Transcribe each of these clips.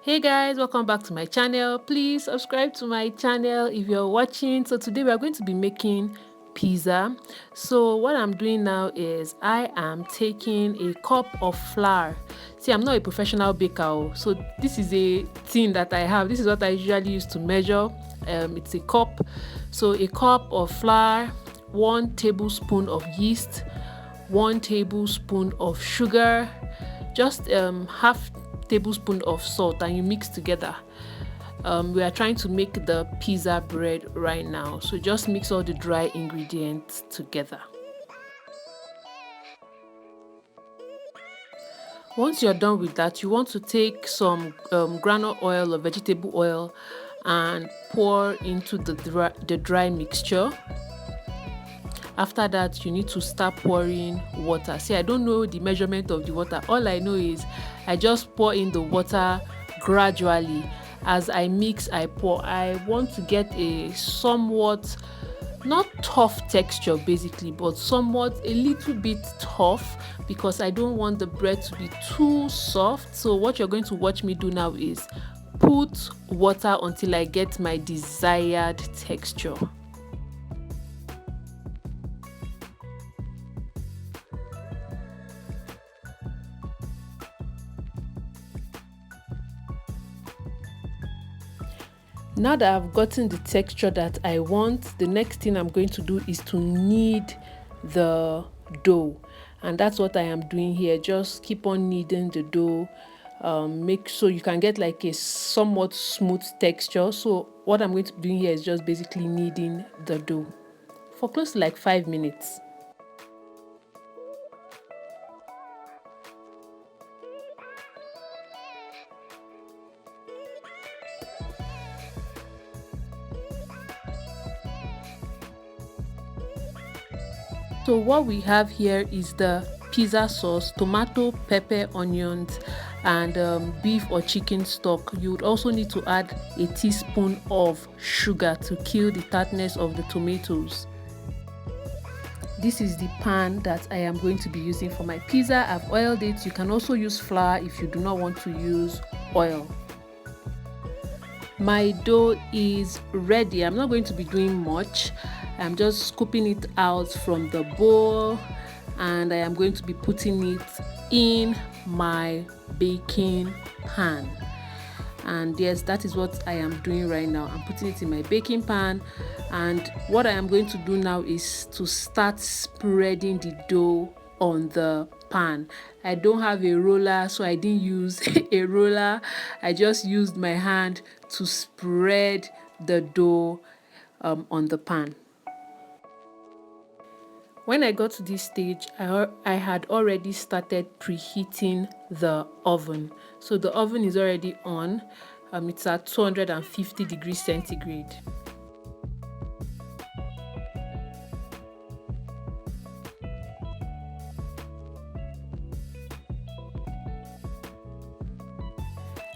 Hey guys, welcome back to my channel. Please subscribe to my channel if you're watching. So today we are going to be making pizza. So what I'm doing now is I am taking a cup of flour. See, I'm not a professional baker, so this is a thing that I have. This is what I usually use to measure. It's a cup. So a cup of flour, 1 tablespoon of yeast, 1 tablespoon of sugar, just half tablespoon of salt, and you mix together. We are trying to make the pizza bread right now, so just mix all the dry ingredients together. Once you're done with that, you want to take some groundnut oil or vegetable oil and pour into the dry mixture. After that, you need to start pouring water. See, I don't know the measurement of the water. All I know is I just pour in the water gradually. As I mix, I pour. I want to get a somewhat, not tough texture basically, but somewhat a little bit tough, because I don't want the bread to be too soft. So what you're going to watch me do now is put water until I get my desired texture. Now that I've gotten the texture that I want, the next thing I'm going to do is to knead the dough, and that's what I am doing here. Just keep on kneading the dough, make so you can get like a somewhat smooth texture. So what I'm going to be doing here is just basically kneading the dough for close to like 5 minutes. So what we have here is the pizza sauce, tomato, pepper, onions, and beef or chicken stock. You would also need to add a teaspoon of sugar to kill the tartness of the tomatoes. This is the pan that I am going to be using for my pizza. I've oiled it. You can also use flour if you do not want to use oil. My dough is ready. I'm not going to be doing much. I'm just scooping it out from the bowl, and I am going to be putting it in my baking pan. And yes, that is what I am doing right now. I'm putting it in my baking pan, and what I am going to do now is to start spreading the dough on the pan. I don't have a roller, so I didn't use a roller. I just used my hand to spread the dough on the pan. When I got to this stage, I had already started preheating the oven. So the oven is already on. It's at 250 degrees centigrade.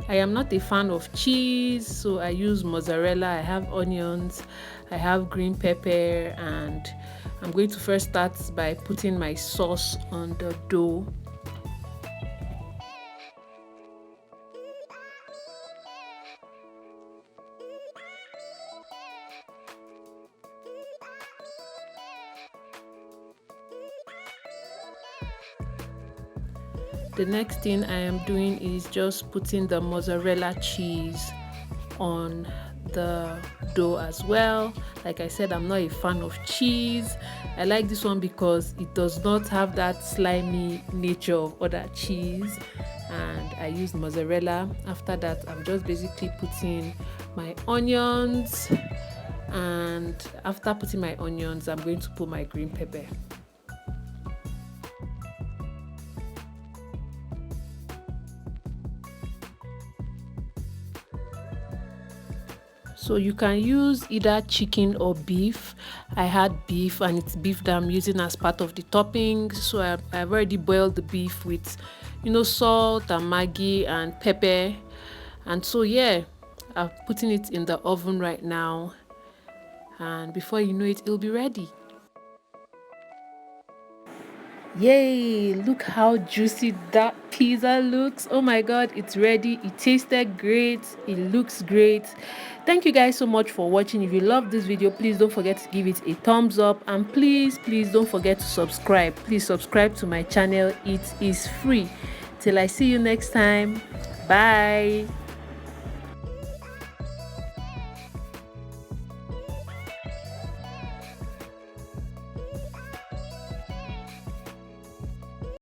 I am not a fan of cheese, so I use mozzarella. I have onions, I have green pepper, and I'm going to first start by putting my sauce on the dough. The next thing I am doing is just putting the mozzarella cheese on the dough as well. Like I said, I'm not a fan of cheese. I like this one because it does not have that slimy nature of other cheese, and I use mozzarella. After that, I'm just basically putting my onions, and after putting my onions, I'm going to put my green pepper. So you can use either chicken or beef. I had beef, and it's beef that I'm using as part of the toppings. So I've already boiled the beef with, salt and Maggi and pepper. And so yeah, I'm putting it in the oven right now. And before you know it, it'll be ready. Yay, look how juicy that pizza looks. Oh my god, it's ready. It tasted great. It looks great. Thank you guys so much for watching. If you love this video, please don't forget to give it a thumbs up, and please don't forget to subscribe. Please subscribe to my channel. It is free. Till I see you next time. Bye.